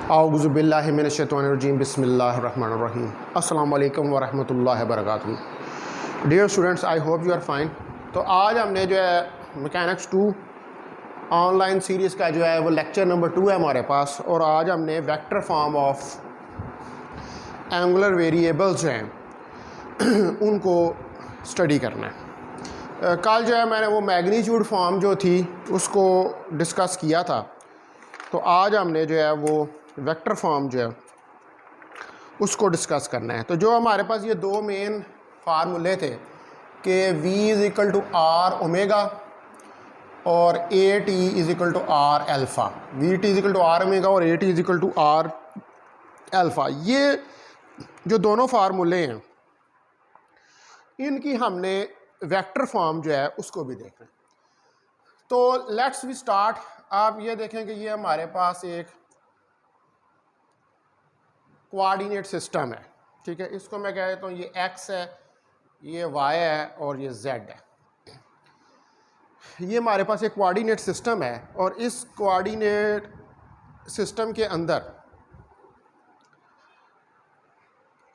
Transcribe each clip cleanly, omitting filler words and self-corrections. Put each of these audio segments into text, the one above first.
औज़ुबिल्लाहि मिनश्शैतानिर्रजीम बिस्मिल्लाहिर्रहमानिर्रहीम अस्सलामु अलैकुम वरहमतुल्लाहि वबरकातुहू। Dear students, I hope you are fine. तो आज हमने जो है मैकेनिक्स 2 ऑनलाइन सीरीज़ का जो है वो लेक्चर नंबर 2 है हमारे पास, और आज हमने vector form of angular variables जो हैं उनको स्टडी करना है। कल जो है मैंने वो मैग्नीट्यूड फॉर्म जो थी उसको डिस्कस किया था, तो आज हमने जो है वो वेक्टर फॉर्म जो है उसको डिस्कस करना है। तो जो हमारे पास ये दो मेन फार्मूले थे कि v is equal to r omega और a t is equal to r alpha, v t is equal to r omega और a t is equal to r alpha, ये जो दोनों फार्मूले हैं इनकी हमने वेक्टर फॉर्म जो है उसको भी देखना है। तो लेट्स वी स्टार्ट। आप ये देखें कि ये हमारे पास एक कोऑर्डिनेट सिस्टम है, ठीक है। इसको मैं कह देता हूँ ये x है, ये y है और ये z है। ये हमारे पास एक कोऑर्डिनेट सिस्टम है और इस कोऑर्डिनेट सिस्टम के अंदर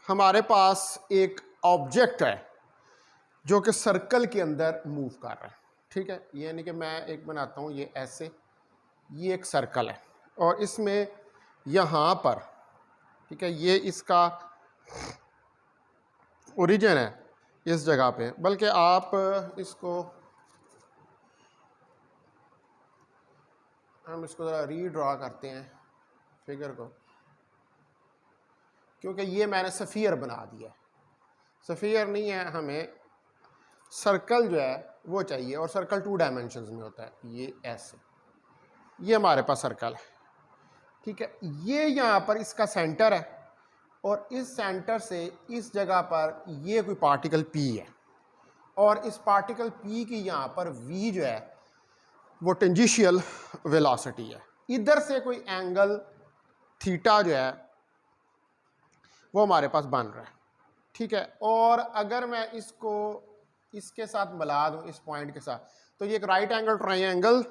हमारे पास एक ऑब्जेक्ट है जो कि सर्कल के अंदर मूव कर रहा है, ठीक है। यानी कि मैं एक बनाता हूँ ये ऐसे, ये एक सर्कल है और इसमें यहाँ पर, ठीक है, ये इसका ओरिजिन है इस जगह पे। बल्कि आप इसको हम इसको ज़रा रीड्रॉ करते हैं फिगर को, क्योंकि ये मैंने सफ़ियर बना दिया है। सफ़ियर नहीं है, हमें सर्कल जो है वो चाहिए और सर्कल 2 डायमेंशंस में होता है। ये ऐसे, ये हमारे पास सर्कल है, ठीक है। ये यहाँ पर इसका सेंटर है और इस सेंटर से इस जगह पर ये कोई पार्टिकल P है और इस पार्टिकल P की यहाँ पर V जो है वो टेंजेंशियल वेलोसिटी है। इधर से कोई एंगल थीटा जो है वो हमारे पास बन रहा है, ठीक है। और अगर मैं इसको इसके साथ मिला दूँ, इस पॉइंट के साथ, तो ये एक राइट एंगल ट्रायंगल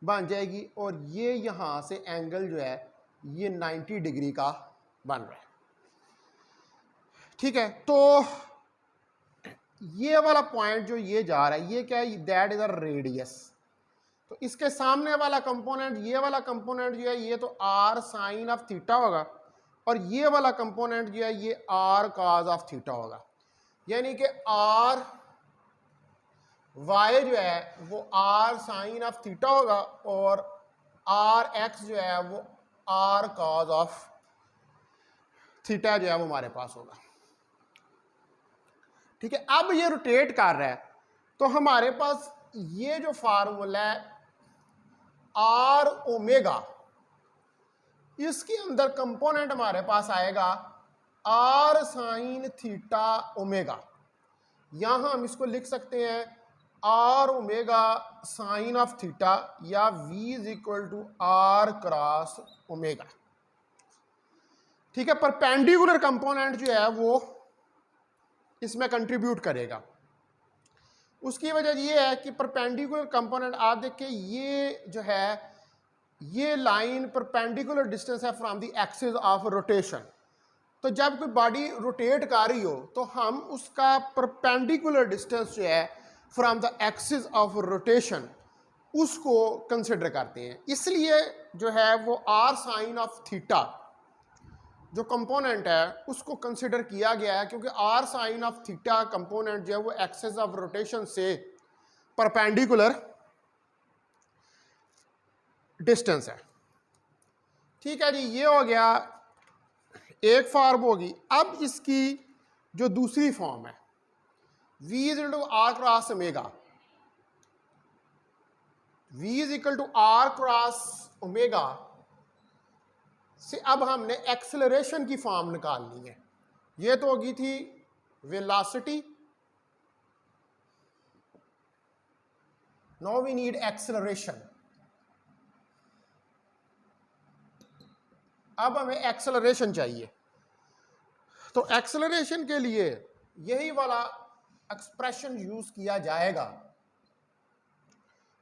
बन जाएगी और ये यहाँ से एंगल जो है ये 90 डिग्री का बन रहा है, ठीक है। तो ये वाला पॉइंट जो ये जा रहा है ये क्या है, दैट इज अ रेडियस। तो इसके सामने वाला कंपोनेंट, ये वाला कंपोनेंट जो है ये तो आर साइन ऑफ थीटा होगा और ये वाला कंपोनेंट जो है ये आर कॉज ऑफ थीटा होगा। यानी कि आर वाई जो है वो आर साइन ऑफ थीटा होगा और आर एक्स जो है वो आर कॉज ऑफ थीटा जो है वो हमारे पास होगा, ठीक है। अब ये रोटेट कर रहा है तो हमारे पास ये जो फार्मूला है आर ओमेगा, इसके अंदर कंपोनेंट हमारे पास आएगा आर साइन थीटा ओमेगा। यहां हम इसको लिख सकते हैं r omega sine of theta या v is equal to r cross omega, ठीक है। परपेंडिकुलर कंपोनेंट जो है वो इसमें कंट्रीब्यूट करेगा। उसकी वजह ये है कि परपेंडिकुलर कंपोनेंट, आप देखिए ये जो है ये लाइन परपेंडिकुलर डिस्टेंस है from the axis of rotation. तो जब कोई बॉडी रोटेट कर रही हो तो हम उसका परपेंडिकुलर डिस्टेंस जो है from the axis of rotation उसको कंसिडर करते हैं। इसलिए जो है वो आर साइन ऑफ थीटा जो कंपोनेंट है उसको कंसिडर किया गया है, क्योंकि r sine of theta component जो है वो एक्सिस ऑफ रोटेशन से परपेंडिकुलर डिस्टेंस है, ठीक है जी। ये हो गया एक फॉर्म होगी। अब इसकी जो दूसरी फॉर्म है v is equal to r cross omega, v is equal to r cross omega से अब हमने एक्सेलरेशन की फॉर्म निकालनी है। ये तो होगी थी velocity, now we need acceleration. अब हमें एक्सेलरेशन चाहिए, तो एक्सेलरेशन के लिए यही वाला एक्सप्रेशन यूज किया जाएगा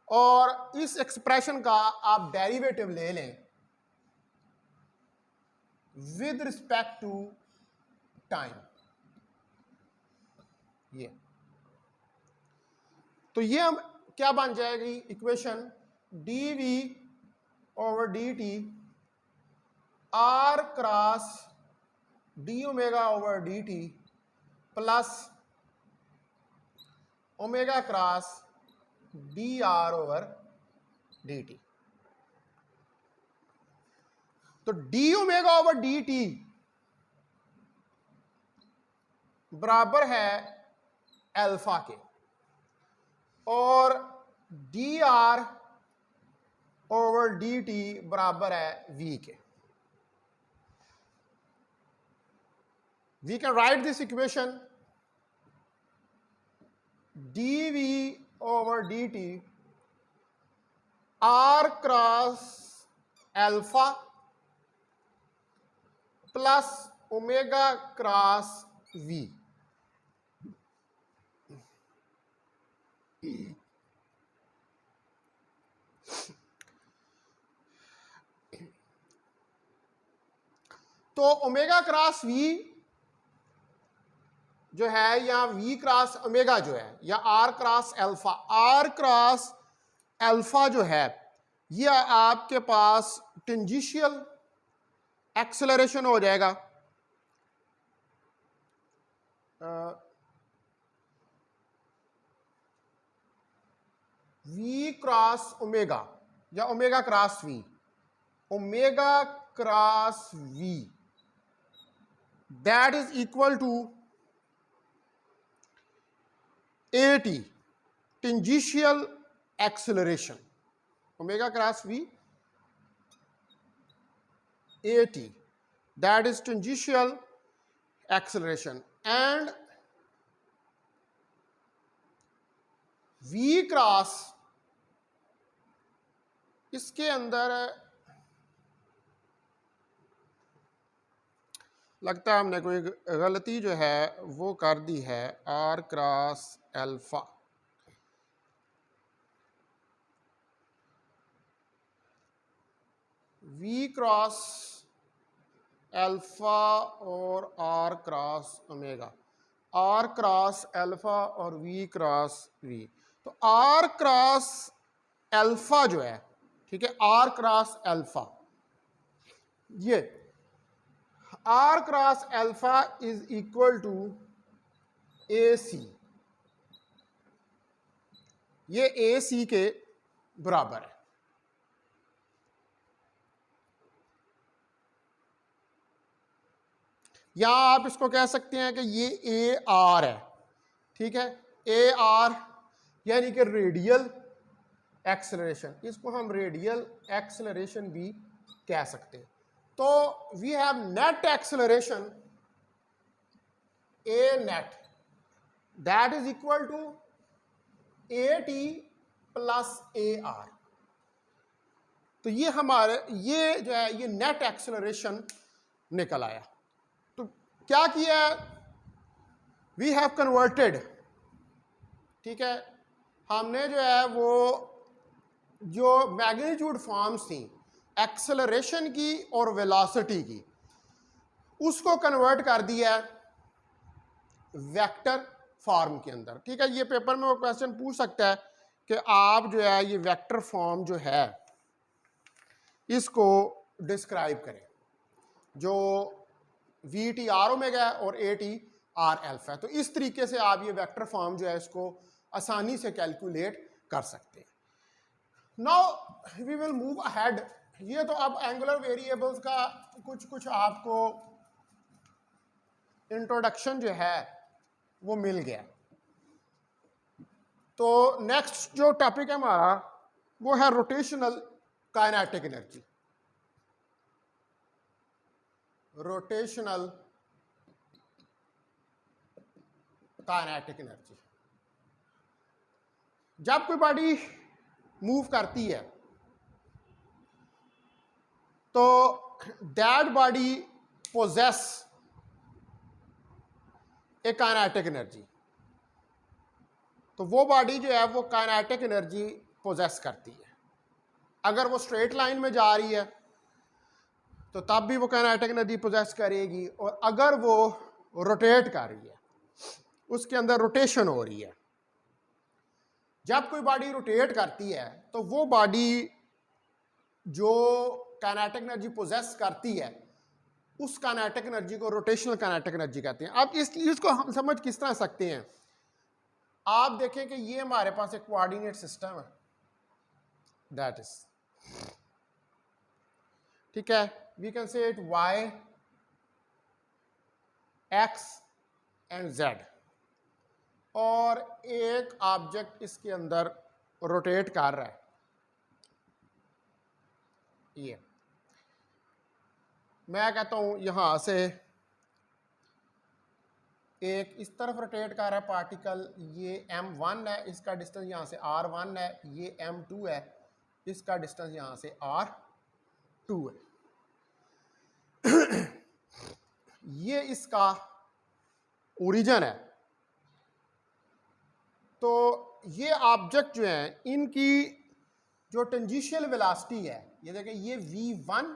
और इस एक्सप्रेशन का आप डेरिवेटिव ले लें विद रिस्पेक्ट टू टाइम। ये तो ये हम क्या बन जाएगी equation, d v over d t r cross d omega over d t plus omega cross d r over d t. तो d omega over d t बराबर है अल्फा के और d r over d t बराबर है v के। We can write this equation d v over d t r cross alpha plus omega cross v. तो omega cross v जो है या वी क्रॉस ओमेगा जो है या r cross alpha, r cross alpha जो है ये आपके पास टेंजेंशियल एक्सेलरेशन हो जाएगा। वी क्रॉस ओमेगा या omega cross v, omega cross v that is equal to AT tangential acceleration, omega cross v AT that is tangential acceleration and V cross इसके अंदर लगता है हमने कोई गलती जो है वो कर दी है, r cross alpha. V cross alpha और r cross omega, r cross alpha और वी क्रॉस वी। तो आर क्रॉस अल्फा जो है, ठीक है, आर क्रॉस अल्फा, ये r cross alpha is equal to a c, ये ए सी के बराबर है। यहां आप इसको कह सकते हैं कि ये ए आर है, ठीक है, ए आर यानी कि रेडियल एक्सेलरेशन, इसको हम रेडियल एक्सेलरेशन भी कह सकते हैं। तो we have net acceleration a net that is equal to a t plus a r. तो ये हमारे ये जो है ये नेट एक्सेलरेशन निकल आया। तो क्या किया, वी हैव कन्वर्टेड, ठीक है, हमने जो है वो जो मैग्नीट्यूड फॉर्म्स थी एक्सेलरेशन की और वेलोसिटी की, उसको कन्वर्ट कर दिया वेक्टर फॉर्म के अंदर। ठीक है, ये पेपर में वो क्वेश्चन पूछ सकता है कि आप जो है ये वेक्टर फॉर्म जो है इसको डिस्क्राइब करें, जो वी टी आर ओमेगा और ए टी आर एल्फा है। तो इस तरीके से आप ये वेक्टर फॉर्म जो है इसको आसानी से कैलकुलेट कर सकते हैं। Now we will move ahead. ये तो अब एंगुलर वेरिएबल्स का कुछ आपको इंट्रोडक्शन जो है वो मिल गया। तो नेक्स्ट जो टॉपिक है हमारा वो है rotational kinetic energy. Rotational kinetic energy, जब कोई बॉडी मूव करती है तो that body poses A kinetic energy. तो वो बॉडी जो है वो काइनेटिक एनर्जी पोजेस करती है। अगर वो स्ट्रेट लाइन में जा रही है तो तब भी वो काइनेटिक एनर्जी पोजेस करेगी। और अगर वो रोटेट कर रही है, उसके अंदर रोटेशन हो रही है, जब कोई बॉडी रोटेट करती है तो वो बॉडी जो काइनेटिक एनर्जी पोजेस करती है उस काइनेटिक एनर्जी को रोटेशनल काइनेटिक एनर्जी कहते हैं। अब इसको हम समझ किस तरह सकते हैं, आप देखें कि ये हमारे पास एक कोऑर्डिनेट सिस्टम है, दैट इज, ठीक है, we can say it Y, X and Z, और एक ऑब्जेक्ट इसके अंदर रोटेट कर रहा है। ये मैं कहता हूं यहां से एक इस तरफ रोटेट कर रहा है पार्टिकल, ये m1 है, इसका डिस्टेंस यहां से r1 है, ये m2 है, इसका डिस्टेंस यहां से r2 है। ये इसका ओरिजिन है। तो ये ऑब्जेक्ट जो है इनकी जो टेंजेंशियल वेलोसिटी है, ये देखें, ये v1,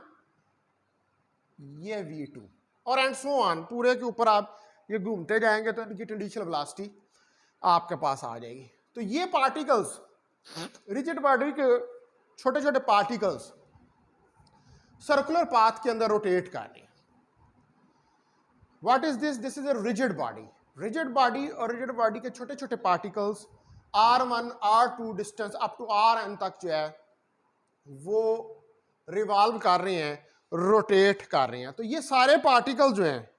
ये v2 और एंड सो ऑन, पूरे के ऊपर आप ये घूमते जाएंगे तो इनकी टेंजेंशियल वेलोसिटी आपके पास आ जाएगी। तो ये पार्टिकल्स, रिजिड बॉडी के छोटे छोटे पार्टिकल्स सर्कुलर पाथ के अंदर रोटेट कर रहे हैं। What is this? This is a rigid body. Rigid body और रिजिड बॉडी के छोटे छोटे particles r1 r2 distance up to rn तक जो है वो रिवॉल्व कर रहे हैं, रोटेट कर रहे हैं। तो ये सारे पार्टिकल जो हैं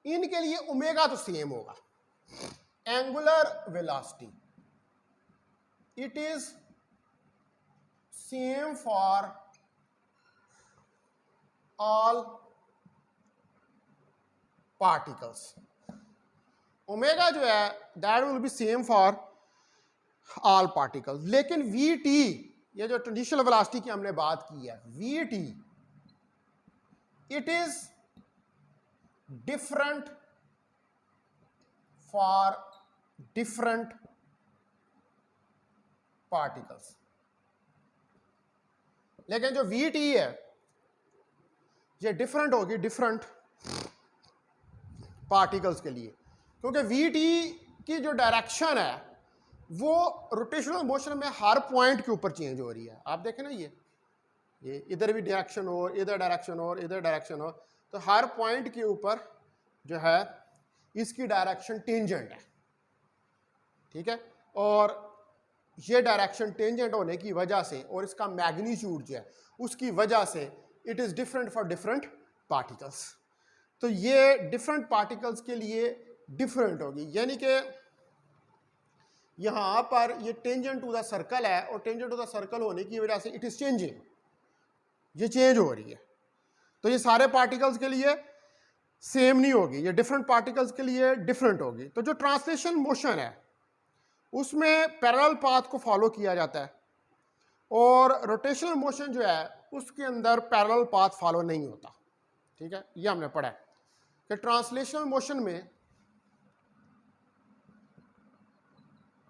इनके लिए ओमेगा तो सेम होगा, angular velocity it is same for all particles. Omega जो है that will B same for all particles. लेकिन vt, ये जो टेंजेंशियल वेलोसिटी की हमने बात की है, vt it is different for different particles. लेकिन जो vt है ये डिफरेंट होगी डिफरेंट पार्टिकल्स के लिए, क्योंकि vt की जो डायरेक्शन है वो रोटेशनल मोशन में हर पॉइंट के ऊपर चेंज हो रही है। आप देखें ना, ये इधर भी डायरेक्शन हो, इधर डायरेक्शन हो, इधर डायरेक्शन हो, तो हर पॉइंट के ऊपर जो है इसकी डायरेक्शन टेंजेंट है, ठीक है। और ये डायरेक्शन टेंजेंट होने की वजह से और इसका मैग्नीट्यूड जो है उसकी वजह से it is different for different particles. तो ये डिफरेंट पार्टिकल्स के लिए डिफरेंट होगी, यानी कि यहाँ पर ये टेंजेंट टू द सर्कल है और टेंजेंट टू द सर्कल होने की वजह से इट इज़ चेंजिंग, ये चेंज हो रही है। तो ये सारे पार्टिकल्स के लिए सेम नहीं होगी, ये डिफरेंट पार्टिकल्स के लिए डिफरेंट होगी। तो जो ट्रांसलेशन मोशन है उसमें पैरेलल पाथ को फॉलो किया जाता है और रोटेशनल मोशन जो है उसके अंदर पैरेलल पाथ फॉलो नहीं होता, ठीक है। ये हमने पढ़ा है कि ट्रांसलेशनल मोशन में,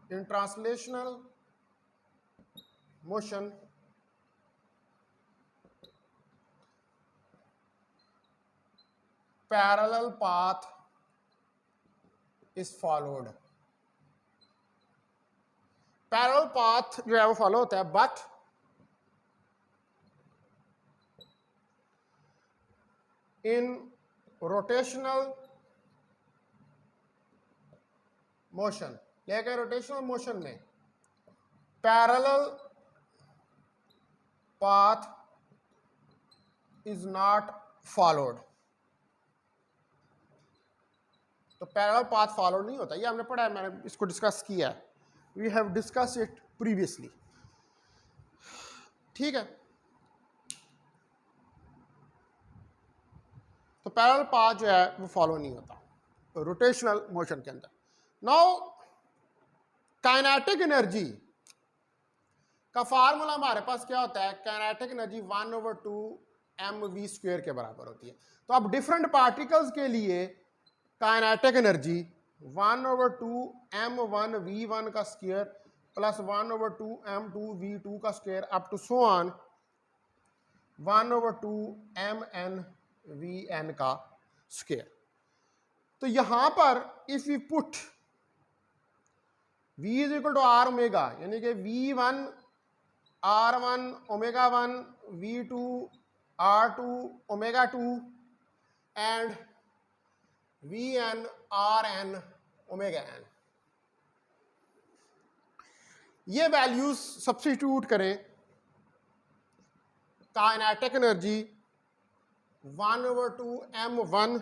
इन translational motion parallel path is followed. Parallel path जो है वो फॉलो होता है, बट इन रोटेशनल मोशन, लेकिन रोटेशनल मोशन में parallel path is not followed. तो पैरेलल पाथ फॉलो नहीं होता, ये हमने पढ़ा है, मैंने इसको डिस्कस किया है, we have discuss it previously, ठीक है। तो पैरेलल पाथ जो है वो फॉलो नहीं होता रोटेशनल मोशन के अंदर। नाउ काइनेटिक एनर्जी का फार्मूला हमारे पास क्या होता है? काइनेटिक एनर्जी 1/2 mv² के बराबर होती है। तो अब डिफरेंट पार्टिकल्स के लिए काइनेटिक एनर्जी 1/2 m1 v1 का स्क्वायर प्लस 1/2 m2 v2 का square up to so on 1/2 mn/v(n) का स्क्वायर। तो यहां पर if you put v is equal to r omega, यानी कि v1 r1 omega 1, v2 r2 omega 2 and vn rn omega n, ये values substitute करें, kinetic energy 1/2m1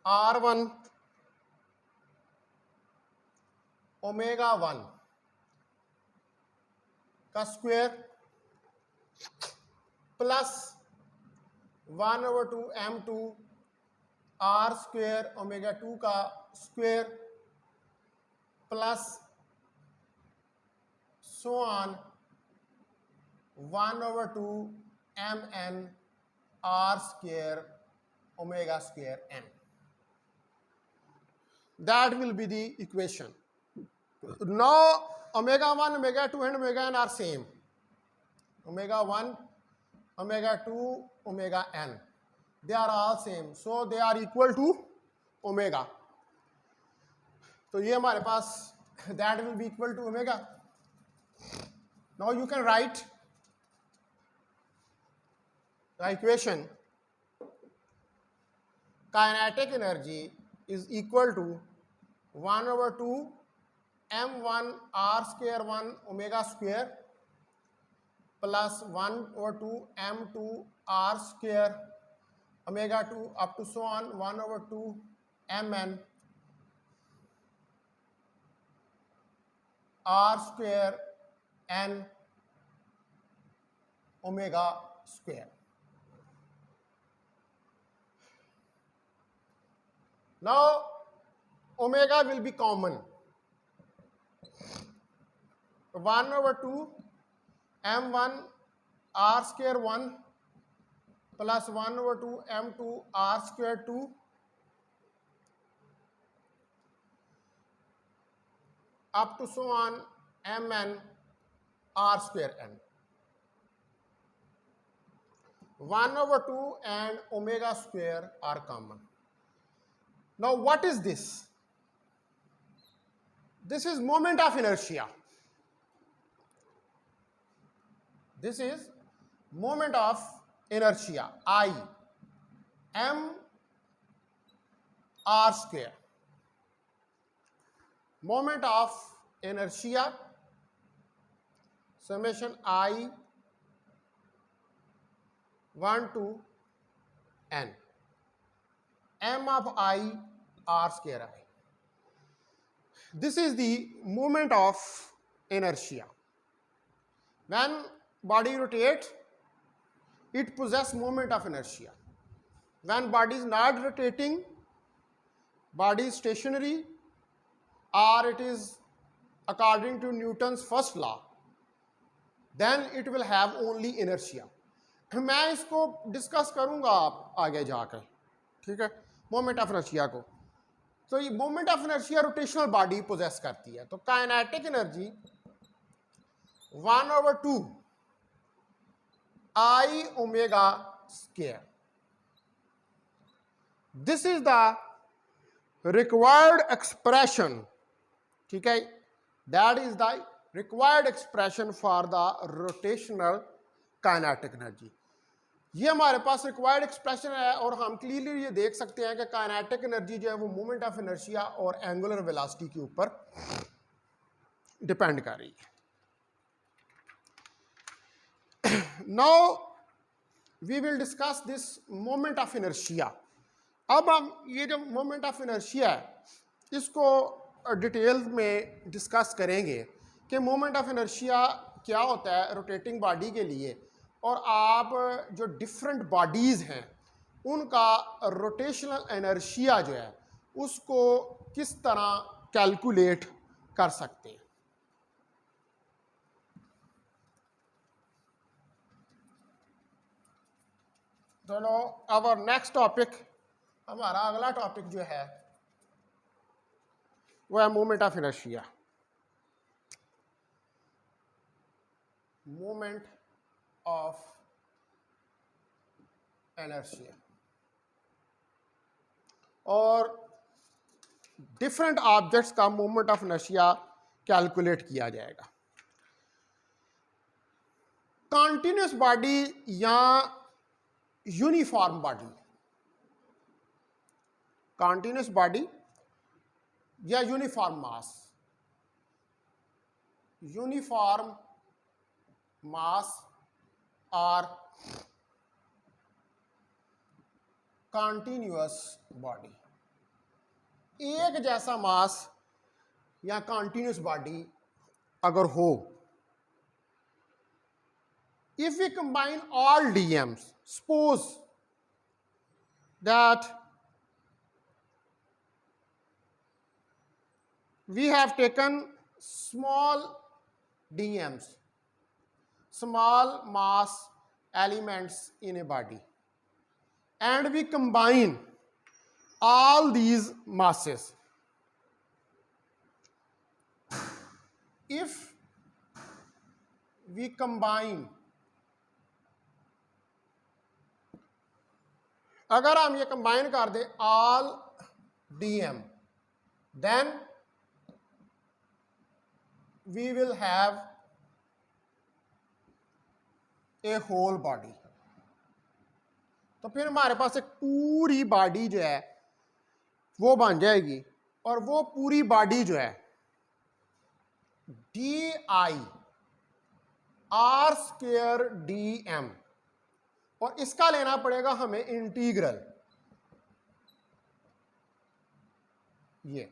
r1 omega 1 का square plus 1/2m2 r square omega 2 का square plus so on 1/2mn r square omega square n. That will be the equation. Now omega 1, omega 2 and omega n are same. Omega 1, omega 2, omega n. They are all same. So they are equal to omega. तो ये हमारे पास that will be equal to omega. Now you can write the equation. Kinetic energy is equal to 1/2 m1 r square 1 omega square plus 1/2 m2 r square omega 2 up to so on 1/2 mn r square n omega square. Now omega will be common. 1/2 m1 r square 1 plus 1/2 m2 r square 2 up to so on mn r square n. 1/2 and omega square are common. Now what is this? This is moment of inertia. This is moment of inertia, I, m r square. Moment of inertia, summation I 1 to n, m of I r square I. This is the moment of inertia. When body rotates, it possesses moment of inertia. When body is not rotating, body is stationary, or it is according to Newton's first law, then it will have only inertia. मैं इसको discuss करूंगा आप आगे जाकर, ठीक है, moment of inertia को. तो ये moment of inertia rotational body possess करती है. तो kinetic energy 1/2 I omega square. This is the required expression, ठीक है, that is the required expression for the rotational kinetic energy. ये हमारे पास रिक्वायर्ड एक्सप्रेशन है और हम क्लियरली ये देख सकते हैं कि काइनेटिक एनर्जी जो है वो मोमेंट ऑफ इनर्शिया और एंगुलर वेलोसिटी के ऊपर डिपेंड कर रही है. Now we will discuss this moment of inertia. अब हम ये जो मोमेंट ऑफ इनर्शिया है इसको डिटेल्स में डिस्कस करेंगे कि मोमेंट ऑफ इनर्शिया क्या होता है रोटेटिंग बॉडी के लिए, और आप जो डिफरेंट बॉडीज़ हैं उनका रोटेशनल इनर्शिया जो है उसको किस तरह कैलकुलेट कर सकते हैं. चलो आवर नेक्स्ट टॉपिक, हमारा अगला टॉपिक जो है वो है moment of inertia. Moment of inertia और डिफरेंट ऑब्जेक्ट्स का मोमेंट ऑफ इनर्शिया कैलकुलेट किया जाएगा। कॉन्टिन्यूस बॉडी या यूनिफॉर्म बॉडी, कॉन्टिन्यूस बॉडी या यूनिफॉर्म मास, यूनिफॉर्म मास और कॉन्टिन्यूअस बॉडी, एक जैसा मास या कॉन्टिन्यूस बॉडी अगर हो, if we combine all DMs, suppose that we have taken small DMs, small mass elements in a body, and we combine all these masses. If we combine, अगर हम ये combine कर दें all DM, then we will have a whole body. तो फिर हमारे पास एक पूरी बॉडी जो है वो बन जाएगी, और वो पूरी बॉडी जो है DI R² DM, और इसका लेना पड़ेगा हमें इंटीग्रल, ये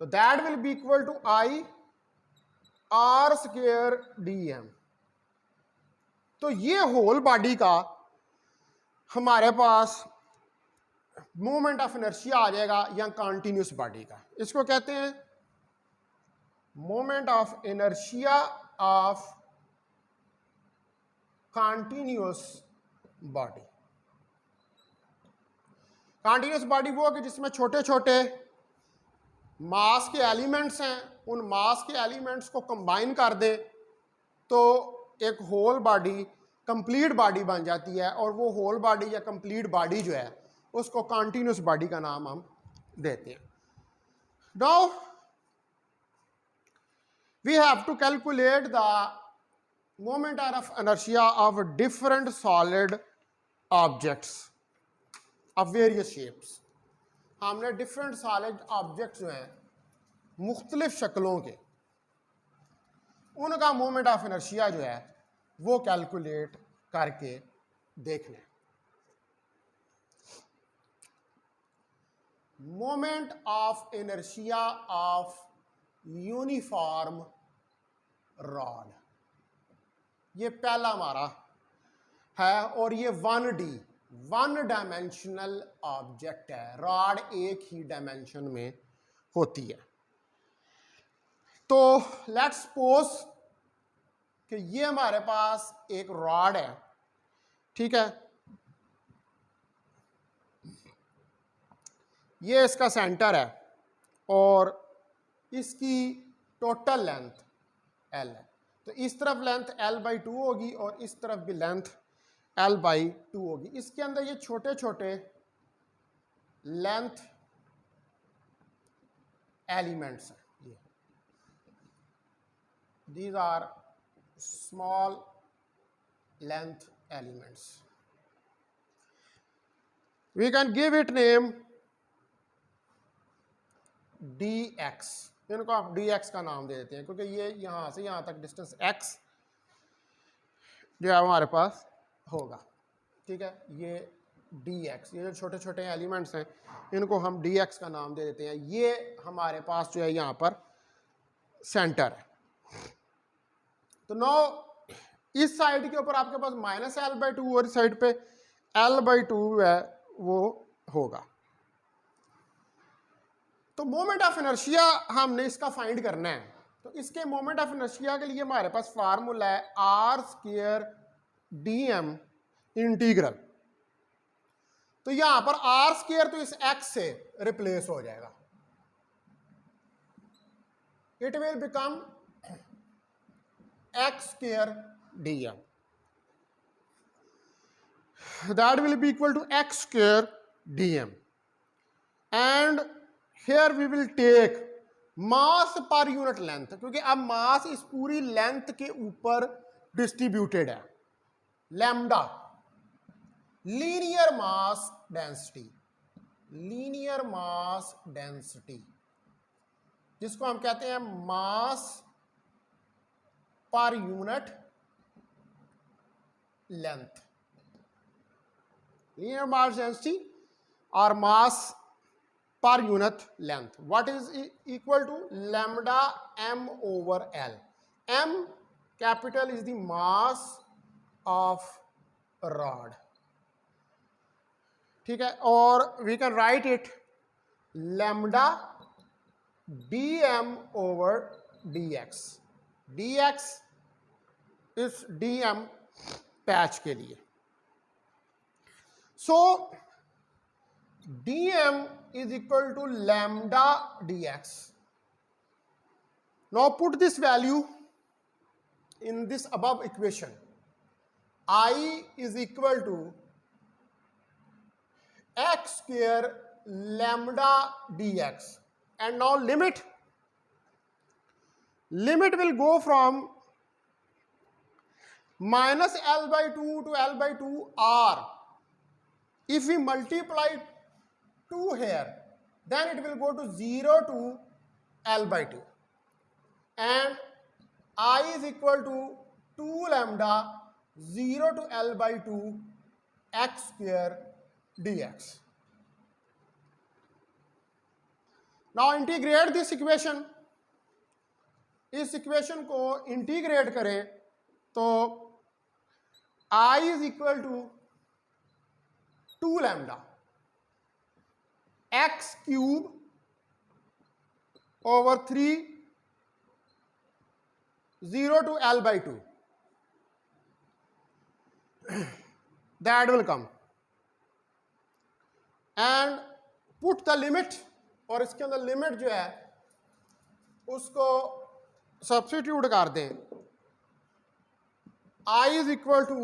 तो that will be equal to I R² DM। तो ये होल बॉडी का हमारे पास मोमेंट ऑफ इनर्शिया आ जाएगा या कॉन्टिन्यूस बॉडी का। इसको कहते हैं moment of inertia of continuous body. Continuous body वो कि जिसमें छोटे छोटे मास के एलिमेंट्स हैं, उन मास के एलिमेंट्स को कंबाइन कर दे तो एक होल बॉडी, कंप्लीट बॉडी बन जाती है, और वो होल बॉडी या कंप्लीट बॉडी जो है उसको कॉन्टिन्यूस बॉडी का नाम हम देते हैं। Now we have to calculate the moment of inertia of different solid objects of various shapes. हमने डिफरेंट सॉलिड ऑब्जेक्ट्स जो हैं मुख्तलिफ शक्लों के, उनका मोमेंट ऑफ इनर्शिया जो है वो कैलकुलेट करके देखना है। Moment of inertia of uniform rod, ये पहला हमारा है, और ये 1D वन डायमेंशनल ऑब्जेक्ट है। रॉड एक ही डायमेंशन में होती है। तो लेट्स सपोज कि ये हमारे पास एक रॉड है, ठीक है, ये इसका सेंटर है और इसकी टोटल लेंथ L है। तो इस तरफ लेंथ L/2 होगी और इस तरफ भी लेंथ L/2 होगी। इसके अंदर ये छोटे छोटे लेंथ एलिमेंट्स हैं, ये these are small length elements. We can give it name dx, इनको आप dx का नाम दे देते हैं क्योंकि ये यहां से यहां तक डिस्टेंस x जो है हमारे पास होगा, ठीक है। ये dx, ये जो छोटे छोटे एलिमेंट्स हैं इनको हम dx का नाम दे देते हैं। ये हमारे पास जो है यहाँ पर सेंटर है। तो नो इस साइड के ऊपर आपके पास -L/2 और इस साइड पे L/2 है वो होगा। तो मोमेंट ऑफ इनर्शिया हमने इसका फाइंड करना है। तो इसके मोमेंट ऑफ इनर्शिया के लिए हमारे पास फार्मूला है R² dm इंटीग्रल। तो यहां पर R² तो इस x से रिप्लेस हो जाएगा, it will become x² dm। that will be equal to x square dm, and here we will take mass per unit length, क्योंकि अब मास इस पूरी लेंथ के ऊपर डिस्ट्रीब्यूटेड है। Lambda linear mass density, linear mass density जिसको हम कहते हैं mass per unit length, linear mass density और mass per unit length, what is equal to lambda m over L. M capital is the mass of rod, ठीक है, और we can write it lambda dm over dx, dx is dm patch के लिए, so dm is equal to lambda dx. Now put this value in this above equation. I is equal to x square lambda dx, and now limit will go from minus L by 2 to L by 2 r. If we multiply 2 here, then it will go to 0 to L by 2, and I is equal to 2 lambda 0 to L by 2 x square dx. Now integrate this equation. इस equation को integrate करें तो I is equal to 2 lambda x cube over 3 0 to L by 2, that will come, and put the limit, और इसके अंदर limit जो है उसको सब्स्टिट्यूट कर दें। I is equal to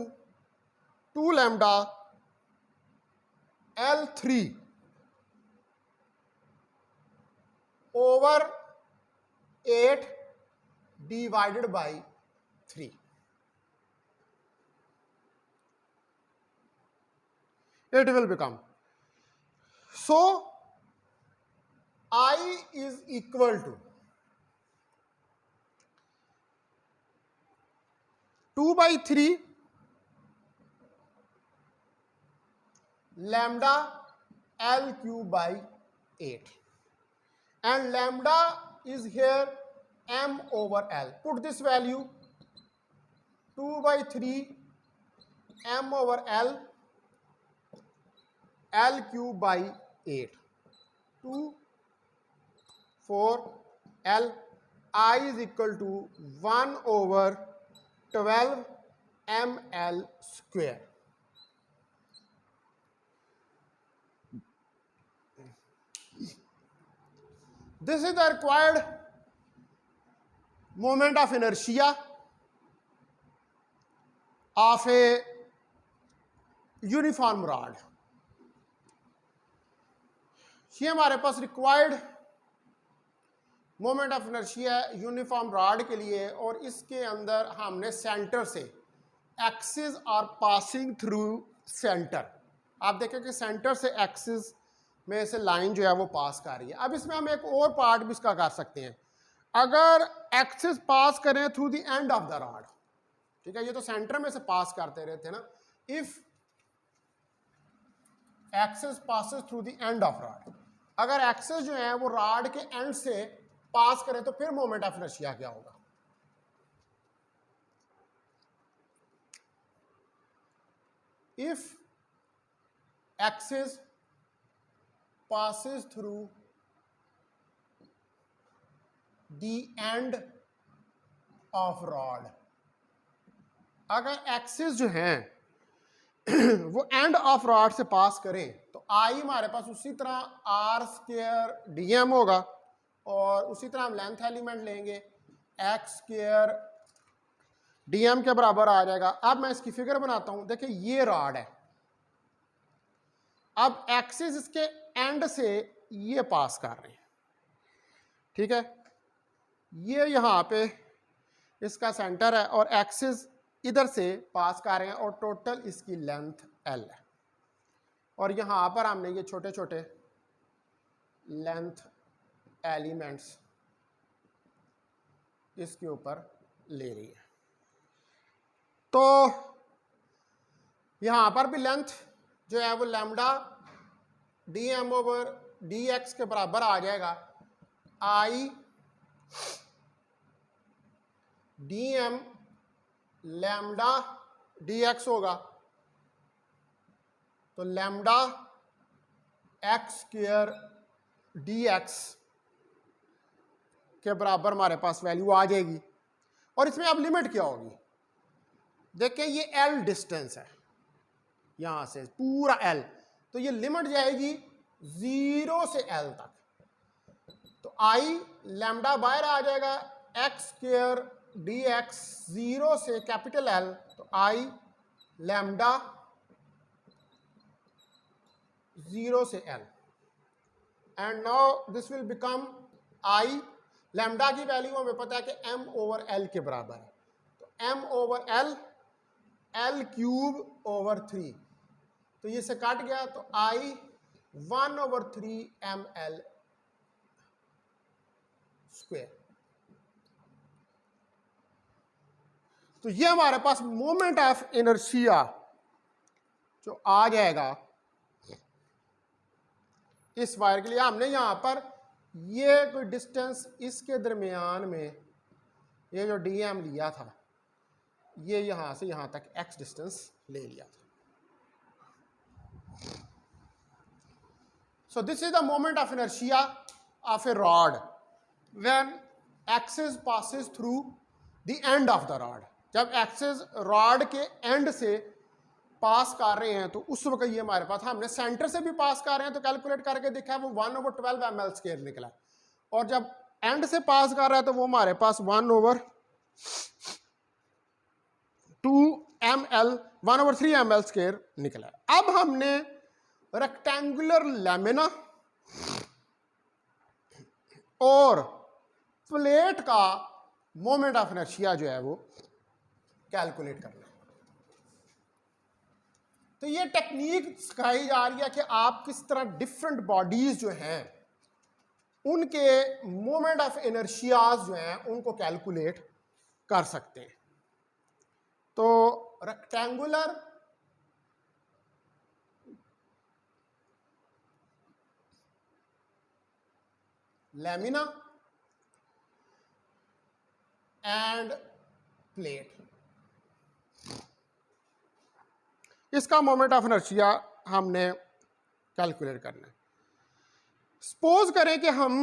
2 lambda L3 over 8 divided by 3. It will become, so I is equal to 2 by 3 lambda L cube by 8, and lambda is here m over L. Put this value 2 by 3 m over L, L cube by 8, 2 4 L. I is equal to 1 over 12 ml square. This is the required moment of inertia of a uniform rod. ये हमारे पास required moment of inertia है uniform rod के लिए, और इसके अंदर हमने centre से एक्सिस और पासिंग थ्रू सेंटर, आप देखें कि सेंटर से एक्सिस में से लाइन जो है वो पास कर रही है। अब इसमें हम एक और पार्ट भी इसका कर सकते हैं, अगर एक्सिस पास करें through the end of the rod, ठीक है, ये तो सेंटर में से पास करते रहते हैं ना, if axis passes through the end of rod, अगर एक्सिस जो है वो रॉड के एंड से पास करें तो फिर मोमेंट ऑफ इनर्शिया क्या होगा? If axis passes through the end of rod, अगर एक्सिस जो हैं वो एंड ऑफ रॉड से पास करें तो आई हमारे पास उसी तरह आर स्क्वायर डी एम होगा, और उसी तरह हम लेंथ एलिमेंट लेंगे एक्स स्क्वायर डी एम के बराबर आ जाएगा। अब मैं इसकी फिगर बनाता हूं, देखिए ये रॉड है, अब एक्सिस इसके एंड से ये पास कर रहे हैं, ठीक है, ये यहां पे इसका सेंटर है और एक्सिस इधर से पास कर रहे हैं और टोटल इसकी लेंथ एल है। और यहां पर हमने ये छोटे छोटे लेंथ एलिमेंट्स इसके ऊपर ले रही है। तो यहां पर भी लेंथ जो है वो lambda d m over d x के बराबर आ जाएगा, I d m lambda d x होगा, तो lambda x square d x के बराबर हमारे पास वैल्यू आ जाएगी। और इसमें अब लिमिट क्या होगी, देखिए ये एल डिस्टेंस है यहां से पूरा एल, तो ये लिमिट जाएगी 0 से एल तक। तो आई लैम्डा बाहर आ जाएगा एक्स स्क्वायर डी एक्स 0 से कैपिटल एल, तो आई लैम्डा 0 से L and now this will become I lambda की वैल्यू हमें पता है कि m ओवर एल के बराबर है, तो m over L L cube over 3, तो ये से काट गया, तो आई 1 ओवर 3 एम एल स्क्वायर। तो ये हमारे पास मोमेंट ऑफ इनर्शिया जो आ जाएगा इस वायर के लिए। हमने यहां पर ये कोई डिस्टेंस इसके दरमियान में ये जो डीएम लिया था, ये यहां से यहां तक एक्स डिस्टेंस ले लिया था। So this is the moment of inertia of a rod when axis passes through the end of the rod। जब एक्सिस रॉड के एंड से पास कर रहे हैं तो उस वक्त ये हमारे पास, हमने सेंटर से भी पास कर रहे हैं तो कैलकुलेट करके देखा है वो 1 ओवर 12 एम एल स्क्वायर निकला, और जब एंड से पास कर रहा है तो वो हमारे पास 1 ओवर 3 एम एल स्क्वायर निकला। अब हमने रेक्टेंगुलर लैमिना और प्लेट का मोमेंट ऑफ इनर्शिया जो है वो कैलकुलेट करना है। तो ये टेक्निक सिखाई जा रही है कि आप किस तरह डिफरेंट बॉडीज जो हैं उनके मोमेंट ऑफ इनर्शियाज जो हैं उनको कैलकुलेट कर सकते हैं। तो रेक्टेंगुलर लैमिना एंड प्लेट, इसका मोमेंट ऑफ इनर्शिया हमने कैलकुलेट करना है। सपोज करें कि हम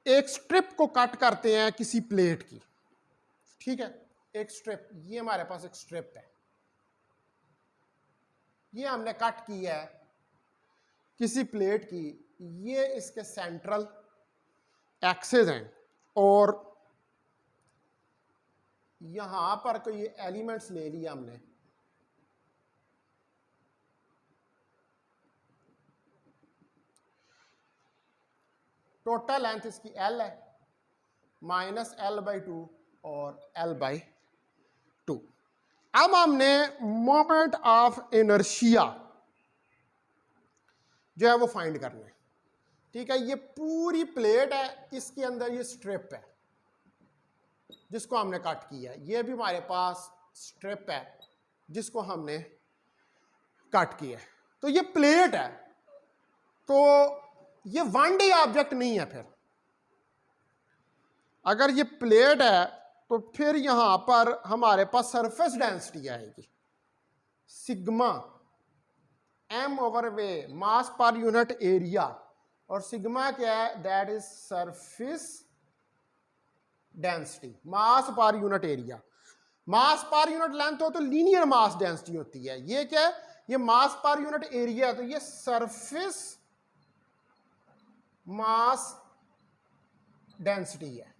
एक स्ट्रिप को कट करते हैं किसी प्लेट की, ठीक है, एक स्ट्रिप, ये हमारे पास एक स्ट्रिप है, ये हमने कट की है किसी प्लेट की, ये इसके सेंट्रल एक्सेस हैं और यहां पर कोई एलिमेंट्स ले लिया हमने, टोटल लेंथ इसकी एल है माइनस L/2 और L/2। अब हमने मोमेंट ऑफ इनर्शिया जो है वो फाइंड करना है, ठीक है। ये पूरी प्लेट है, इसके अंदर ये स्ट्रिप है जिसको हमने कट किया है, ये भी हमारे पास स्ट्रिप है जिसको हमने कट किया है। तो ये प्लेट है, तो ये 1D ऑब्जेक्ट नहीं है। फिर अगर ये प्लेट है तो फिर यहां पर हमारे पास सरफेस डेंसिटी आएगी सिग्मा m ओवर वे मास पर यूनिट एरिया, और सिग्मा क्या है, that is surface density, mass per unit area. Mass per unit length हो तो लीनियर मास डेंसिटी होती है, ये क्या है, ये मास पर यूनिट एरिया, तो ये सरफेस मास डेंसिटी है।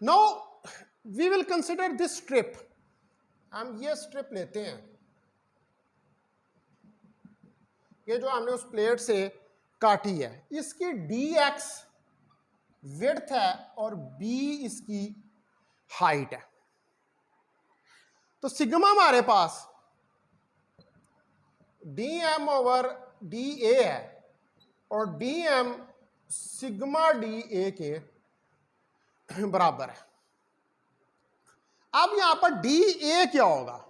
Now we will consider this strip, हम ये स्ट्रिप लेते हैं, ये जो हमने उस प्लेट से काटी है, इसकी dx विड्थ है और b इसकी हाइट है। तो सिग्मा हमारे पास dm ओवर dA है और dm सिग्मा dA के बराबर है। अब यहां पर dA क्या होगा?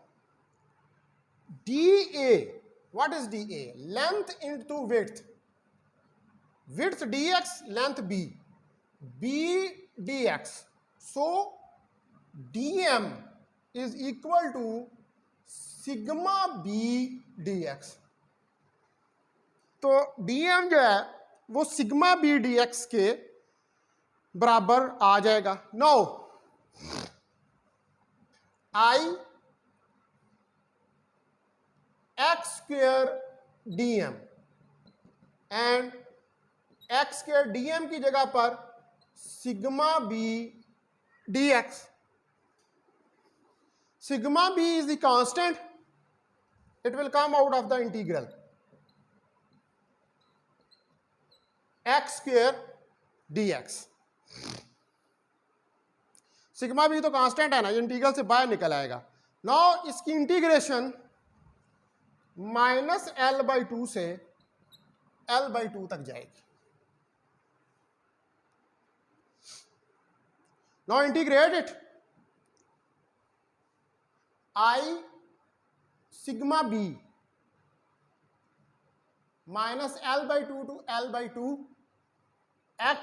dA, what is dA? Length into width, width dx, length b, b dx, so dm is equal to sigma b dx। तो dm जो है वो सिग्मा b dx के बराबर आ जाएगा। Now I x square dm and x square dm की जगह पर sigma b dx। Sigma b is the constant, it will come out of the integral x square dx। Sigma भी तो constant है ना, ये इंटीग्रल से बाहर निकल आएगा। नाउ इसकी इंटीग्रेशन -l/2 से l/2 तक जाएगी। Now integrate it, I sigma b -l/2 to l/2 x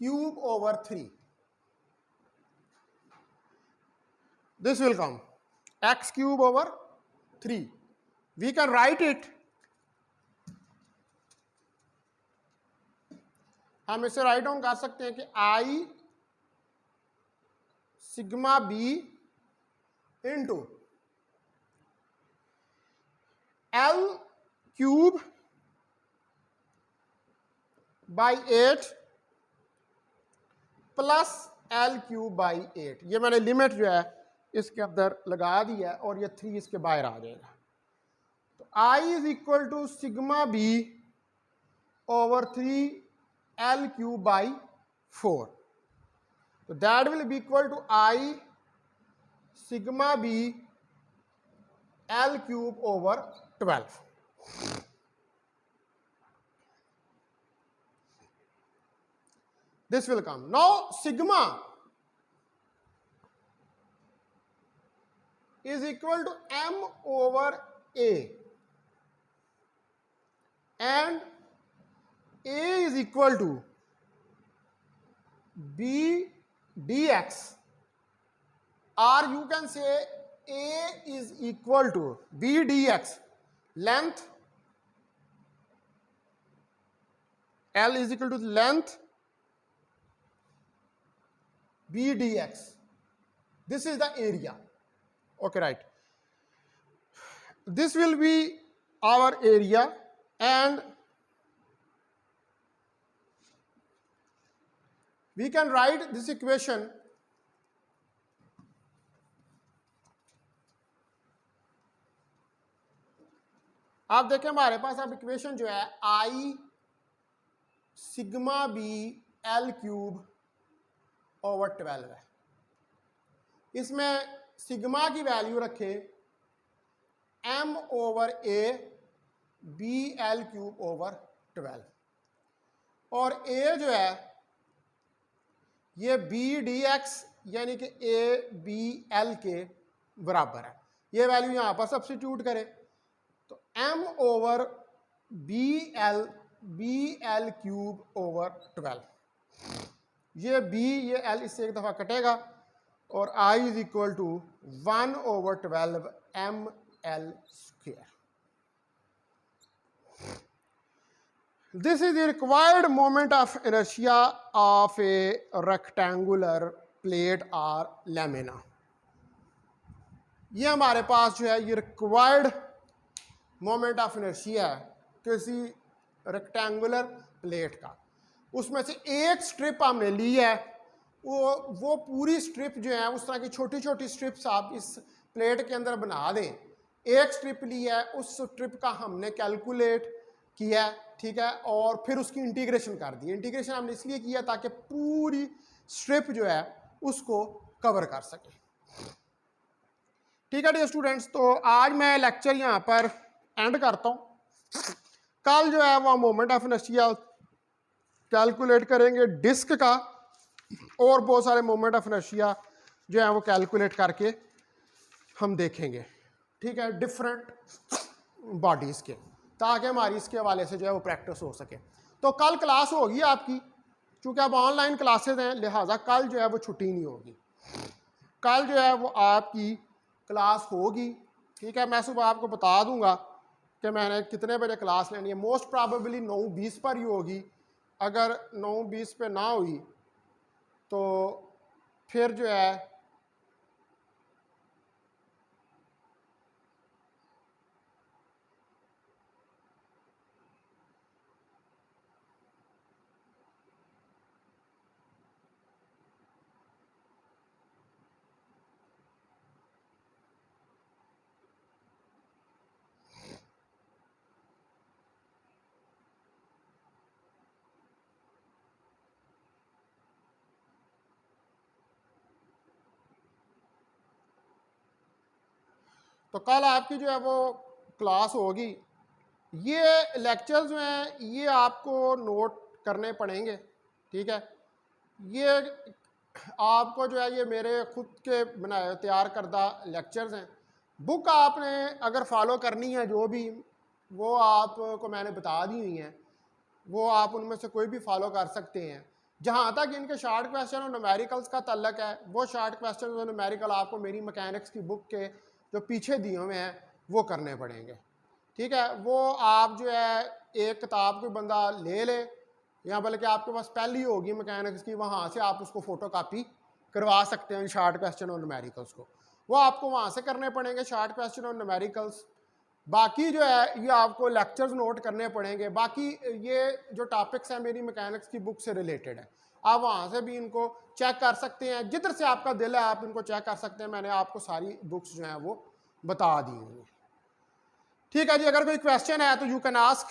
cube over 3, this will come x cube over 3। we can write it, हम इसे राइट डाउन कर सकते हैं कि I sigma b into l cube by 8 plus l cube by 8। ये मैंने limit जो है इसके अंदर लगा दी है और ये 3 इसके बाहर आ जाएगा। तो I is equal to sigma b over 3 l cube by 4। तो that will be equal to I sigma b l cube over 12। This will come. Now sigma is equal to m over a and a is equal to b dx, or you can say a is equal to b dx, length l is equal to length b dx. This is the area. Okay, right. This will be our area and we can write this equation आप देखें हमारे पास अब equation जो है I sigma b l cube over 12 है। इसमें sigma की value रखे m over a b l cube over 12 और a जो है ये b dx यानी कि a b l के बराबर है। ये वैल्यू यहाँ पर सब्स्टिट्यूट करें तो m over b l cube over 12, ये b ये l इससे एक दफ़ा कटेगा और I is equal to 1 over 12 m l square. This is the required moment of inertia of a rectangular plate और लैमिना। ये हमारे पास जो है ये रिक्वायर्ड मोमेंट ऑफ इनर्शिया है किसी रेक्टेंगुलर प्लेट का। उसमें से एक स्ट्रिप हमने ली है, वो पूरी स्ट्रिप जो है उस तरह की छोटी छोटी स्ट्रिप्स आप इस प्लेट के अंदर बना दें एक स्ट्रिप ली है, उस स्ट्रिप का हमने कैलकुलेट किया, ठीक है, और फिर उसकी इंटीग्रेशन कर दी। इंटीग्रेशन हमने इसलिए किया ताकि पूरी स्ट्रिप जो है उसको कवर कर सके। ठीक है डियर स्टूडेंट्स, तो आज मैं लेक्चर यहाँ पर एंड करता हूँ। कल जो है वो मोमेंट ऑफ इनर्शिया कैलकुलेट करेंगे डिस्क का, और बहुत सारे मोमेंट ऑफ इनर्शिया जो है वो कैलकुलेट करके हम देखेंगे, ठीक है, डिफरेंट बॉडीज़ के, ताकि हमारी इसके हवाले से जो है वो प्रैक्टिस हो सके। तो कल क्लास होगी आपकी, चूँकि अब ऑनलाइन क्लासेज हैं लिहाजा कल जो है वो छुट्टी नहीं होगी, कल जो है वो आपकी क्लास होगी, ठीक है। मैं सुबह आपको बता दूंगा कि मैंने कितने बजे क्लास लेनी है। मोस्ट प्रॉबेबली 9:20 पर ही होगी। अगर 9:20 पे ना हुई तो फिर जो है तो कल आपकी जो है वो क्लास होगी। ये लेक्चर्स जो हैं ये आपको नोट करने पड़ेंगे, ठीक है। ये आपको जो है ये मेरे खुद के बनाए तैयार करदा लेक्चर्स हैं। बुक आपने अगर फॉलो करनी है जो भी, वो आपको मैंने बता दी हुई हैं, वो आप उनमें से कोई भी फॉलो कर सकते हैं। जहाँ तक इनके शार्ट क्वेश्चन और न्यूमेरिकल्स का तल्लक है, वो शार्ट क्वेश्चन और न्यूमेरिकल आपको मेरी मैकेनिक्स की बुक के जो पीछे दिए हुए हैं वो करने पड़ेंगे, ठीक है। वो आप जो है एक किताब कोई बंदा ले ले, या बल्कि आपके पास पहली होगी मैकेनिक्स की, वहाँ से आप उसको फ़ोटो कापी करवा सकते हैं शार्ट क्वेश्चन और न्यूमेरिकल्स को, वो आपको वहाँ से करने पड़ेंगे शार्ट क्वेश्चन और न्यूमेरिकल्स। बाकी जो है ये आपको लेक्चर्स नोट करने पड़ेंगे। बाकी ये जो टॉपिक्स हैं मेरी मैकेनिक्स की बुक से रिलेटेड है, आप वहाँ से भी इनको चेक कर सकते हैं, जिधर से आपका दिल है आप इनको चेक कर सकते हैं। मैंने आपको सारी बुक्स जो हैं वो बता दी हुई हैं, ठीक है जी। अगर कोई क्वेश्चन है तो यू कैन आस्क।